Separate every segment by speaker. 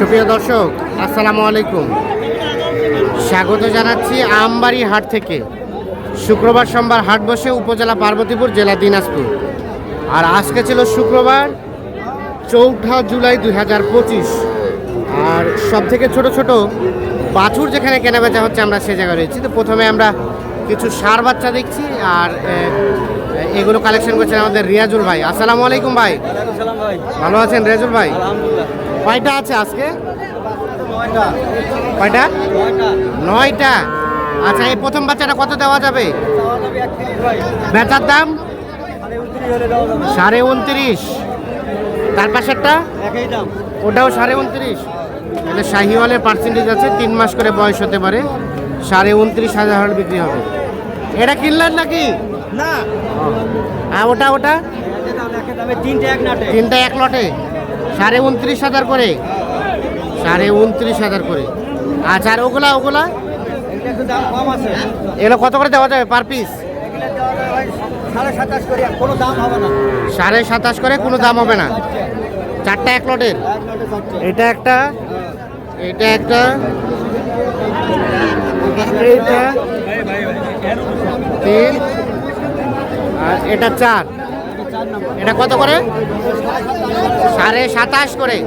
Speaker 1: সুপ্রিয় দর্শক, আসসালামু আলাইকুম। স্বাগত জানাচ্ছি আমবাড়ি হাট থেকে। শুক্রবার সোমবার হাট বসে উপজেলা পার্বতীপুর, জেলা দিনাজপুর। আর আজকে ছিল শুক্রবার 4 জুলাই 2025। আর সব থেকে ছোট ছোট বাছুর যেখানে কেনাবেচা হচ্ছে আমরা সে জায়গায় রয়েছি। তো প্রথমে আমরা কিছু ষাঁড় বাচ্চা দেখছি, আর এগুলো কালেকশন করছেন আমাদের রিয়াজুল ভাই। আসসালামু আলাইকুম ভাই। ভালো আছেন রিয়াজুল ভাই? কয়টা আছে আজকে? কয়টা? 9টা। আচ্ছা, এই প্রথম বাচ্চাটা কত দেওয়া যাবে? বেচার দাম 29.5। তার পাশেরটা ওটাও 29.5। এটা শাহিওয়ালের পার্সেন্টেজ আছে, 3 মাস করে বয়স হতে পারে। 29,500 বিক্রি হবে। এটা কিনলেন নাকি?
Speaker 2: না,
Speaker 1: হ্যাঁ, ওটা তিনটা এক লটে 29,500 করে। 29,500 করে। আচ্ছা, আর ওগুলা এগুলো কত করে দেওয়া যাবে পার পিস?
Speaker 2: 27.5 করে, কোনো দাম হবে না।
Speaker 1: 27.5 করে, কোনো দাম হবে না। 4টা এক লটের। এটা একটা, এটা একটা, এইটা 3, আর এটা 4। এটা কত করে? 27.5 করে।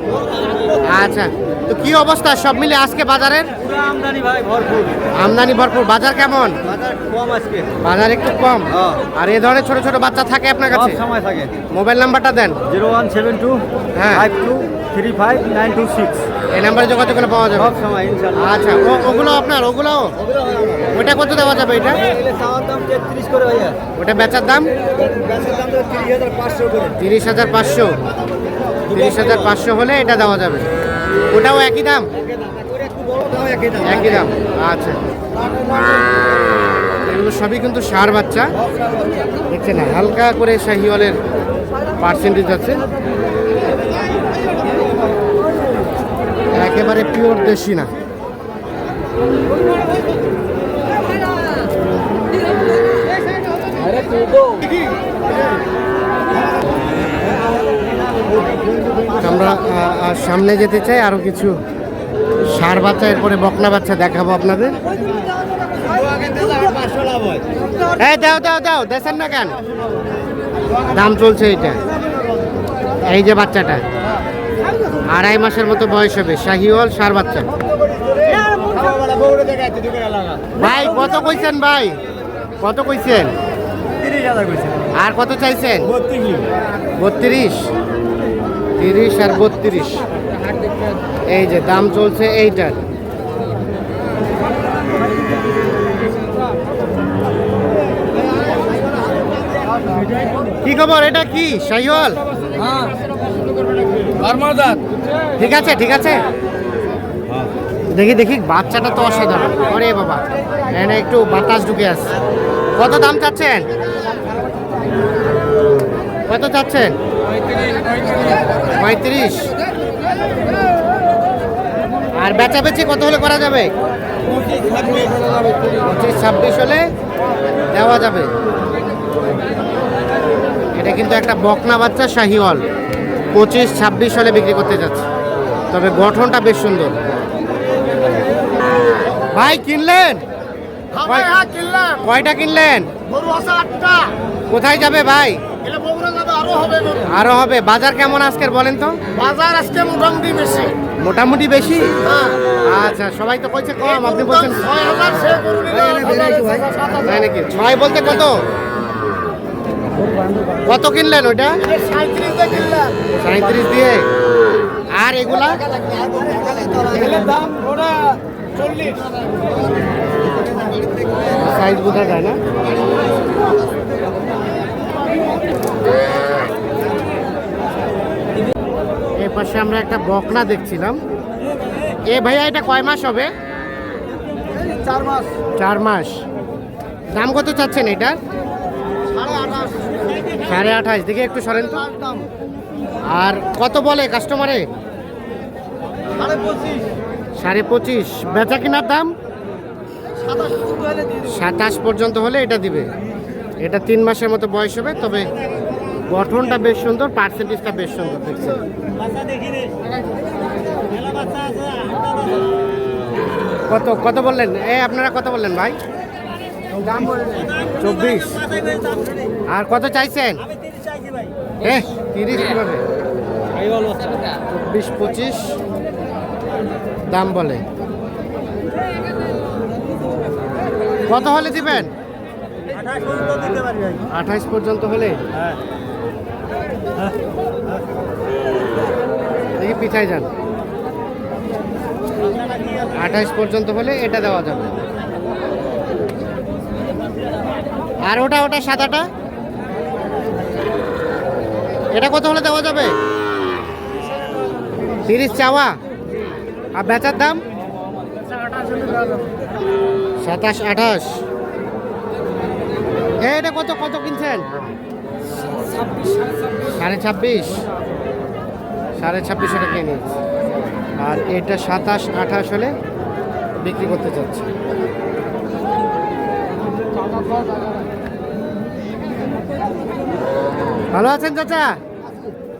Speaker 1: আচ্ছা, তো কি অবস্থা সব মিলে আজকে বাজারের?
Speaker 2: আমদানি ভাই ভরপুর।
Speaker 1: আমদানি ভরপুর। বাজার কেমন?
Speaker 2: বাজার কম আজকে।
Speaker 1: বাজার একটু কম। আর এই ধরনের ছোট ছোট বাচ্চা থাকে আপনার কাছে?
Speaker 2: সব সময় থাকে।
Speaker 1: মোবাইল নাম্বারটা দেন।
Speaker 2: 0172
Speaker 1: হ্যাঁ।
Speaker 2: 5235 926।
Speaker 1: এই নাম্বারে যোগাযোগ করে পাওয়া যাবে
Speaker 2: সব সময় ইনশাআল্লাহ।
Speaker 1: আচ্ছা, ওগুলো আপনার? ওগুলো ওটা কত দেওয়া যাবে? এটা
Speaker 2: এগুলো চাওয়ার দাম 33 করে ভাইয়া।
Speaker 1: ওটা বেচার দাম
Speaker 2: বেচার দাম তো 30,500 করে।
Speaker 1: 30,500। 30,500 হলে এটা দেওয়া যাবে। ওটাও একই দাম? একই দাম। আচ্ছা, এগুলো সবই কিন্তু ষাঁড় বাচ্চা দেখছেন না, হালকা করে শাহিওয়ালের পার্সেন্টেজ আছে, একেবারে পিওর দেশি না। আমরা সামনে যেতে চাই, আরো কিছু ষাঁড় বাচ্চা, এরপরে বকনা বাচ্চা দেখাবো আপনাদের। এই দাও দেখেন না কেন? দাম চলছে এটা। এই যে বাচ্চাটা 2.5 মাসের মতো বয়স হবে, শাহিওয়াল ষাঁড় বাচ্চা। ভাই কত কইছেন? ভাই কত কইছেন?
Speaker 2: 30,000 কইছে।
Speaker 1: আর কত চাইছেন?
Speaker 2: 32।
Speaker 1: 30 আর 32। এই যে দাম চলছে এইটার। কি খবর? এটা কি শাহিওয়াল? ঠিক আছে, ঠিক আছে। দেখি বাচ্চাটা তো অসাধারণ। আরে বাবা, এখানে একটু বাতাস ঢুকে আসছে। কত দাম চাচ্ছেন? কত চাচ্ছেন? 35। আর বেচাবেচি কত হলে করা যাবে? 25-26 হলে দেওয়া যাবে। এটা কিন্তু একটা বকনা বাচ্চা শাহিওয়াল, 25-26 হলে বিক্রি করতে যাচ্ছে। তবে গঠনটা বেশ সুন্দর। ভাই কিনলেন? কয়টা কিনলেন? কোথায় যাবে ভাই? আরো হবে। বাজার কেমন আজকের বলেন তো?
Speaker 2: বাজার আজকে মোটামুটি বেশি।
Speaker 1: মোটামুটি বেশি? আচ্ছা, সবাই তো কইছে কম, আপনি বলছেন
Speaker 2: 6,000 সে গরু নিলে
Speaker 1: তাই নাকি? 6 বলতে কত? কত কিনলেন ওইটা?
Speaker 2: 37 কিনলাম।
Speaker 1: 37 দিয়ে। আর এগুলা
Speaker 2: এগুলোর দাম ওরা 40।
Speaker 1: সাইজ বোঝা যায় না। এই পাশে আমরা একটা বকনা দেখছিলাম। এ ভাইয়া, এটা কয় মাস হবে?
Speaker 2: 4 মাস।
Speaker 1: 4 মাস। দাম কত চাচ্ছেন এটার? 28.5। দেখে একটু সরেন তো। আর কত বলে কাস্টমারে? 25.5। বেচা কিনার দাম 27 পর্যন্ত হলে এটা দিবে। এটা 3 মাসের মতো বয়স হবে। তবে গঠনটা বেশ সুন্দর, পার্সেন্টেজটা বেশ সুন্দর দেখছেন। কত কত বললেন? আপনারা কত বললেন ভাই? 24। আর কত চাইছেন? 30 কিভাবে? 24-25 দাম বলে। কত হলে দিবেন? 28 পর্যন্ত হলে। দেখি পিছাই যান। 28 পর্যন্ত হলে এটা দেওয়া যাবে। আর ওটা সাদাটা, এটা কত হলে দেওয়া যাবে? 30 চাওয়া। আর বেচার দাম 27-28। এটা কত কত কিনছেন? 26.5। 26.5 টাকা কিনে। আর এটা 27-28 হলে বিক্রি করতে চাচ্ছে। ভালো আছেন চাচা?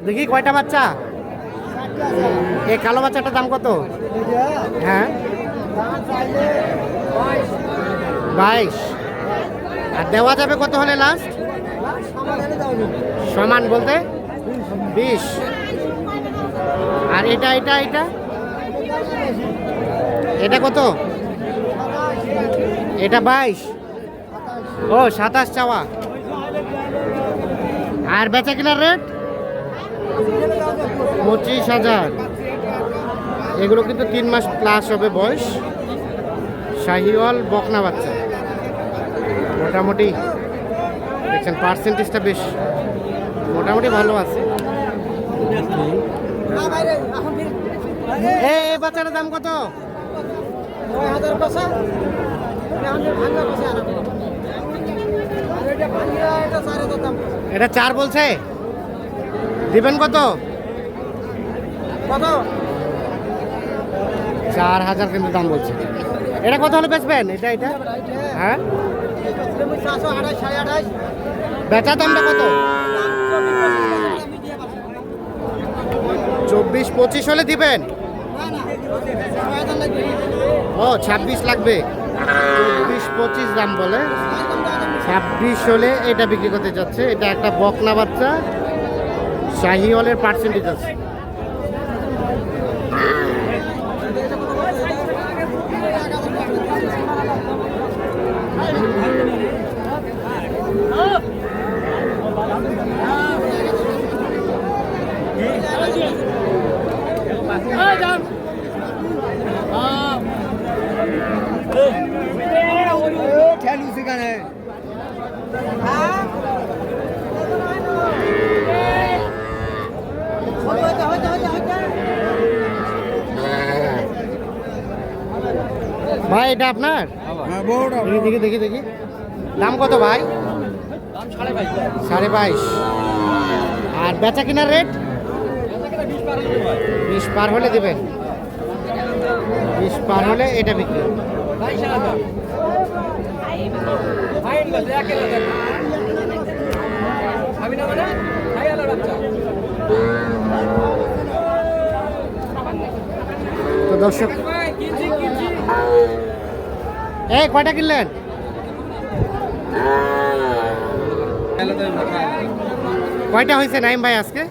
Speaker 1: দেখি কয়টা বাচ্চা? এই কালো বাচ্চাটার দাম কত? হ্যাঁ 22। আর দেওয়া যাবে কত হলে লাস্ট? সমান বলতে 20। আর এটা এটা এটা এটা কত? এটা 22। ও 27 চাওয়া। আর বেচা কিনার রেট 25,000। এগুলো কিন্তু 3 মাস প্লাস হবে বয়স। শাহিওয়াল বকনা বাচ্চা। মোটামুটি দেখছেন পার্সেন্টেজটা বেশ মোটামুটি ভালো আছে। এই বাচ্চাটার দাম কত? এটা 4 বলছে। দিবেন কত? 4,000 কিন্তু দাম বলছে। এটা কত হলে বেচবেন? এটা এটা হ্যাঁ বেচা দামটা কত? 24-25 হলে দিবেন? ও 26 লাগবে। 24-25 দাম বলে। 26 হলে এটা বিক্রি করতে যাচ্ছে। এটা একটা বকনা বাচ্চা, শাহিওয়ালের পার্সেন্টেজ আছে। ভাই এটা আপনার? দেখি দেখি দেখি দাম কত ভাই? 22.5। আর বেচা কিনার রেট 20 পার হলে দেবেন। 20 পার হলে এটা বিক্রি। তো দর্শক এই কয়টা কিনলেন? কয়টা হয়েছে নাইম ভাই আজকে?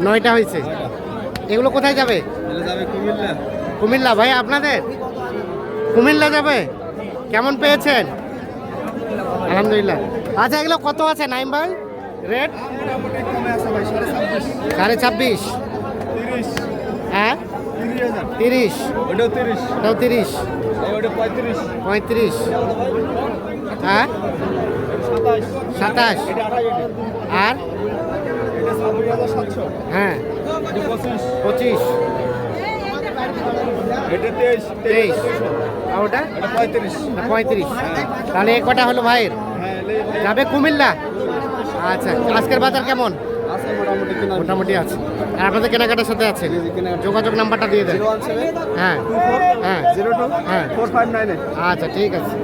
Speaker 1: 9টা হয়েছে। এগুলো কোথায় যাবে? কুমিল্লা। ভাই আপনাদের কুমিল্লা যাবে? কেমন পেয়েছেন? আলহামদুলিল্লাহ। আচ্ছা এগুলো কত আছে নাইম ভাই রেট? 26.5। হ্যাঁ 30। ওটাও 30। 35। হ্যাঁ 27। আর হ্যাঁ 25। 23। আর ওটা 35। তাহলে এ কটা হলো ভাইয়ের? যাবে কুমিল্লা। আচ্ছা আজকের বাজার কেমন? মোটামুটি আছে। আর আপনাদের কেনাকাটার সাথে আছে? যোগাযোগ নাম্বারটা দিয়ে দেন। হ্যাঁ হ্যাঁ হ্যাঁ আচ্ছা ঠিক আছে।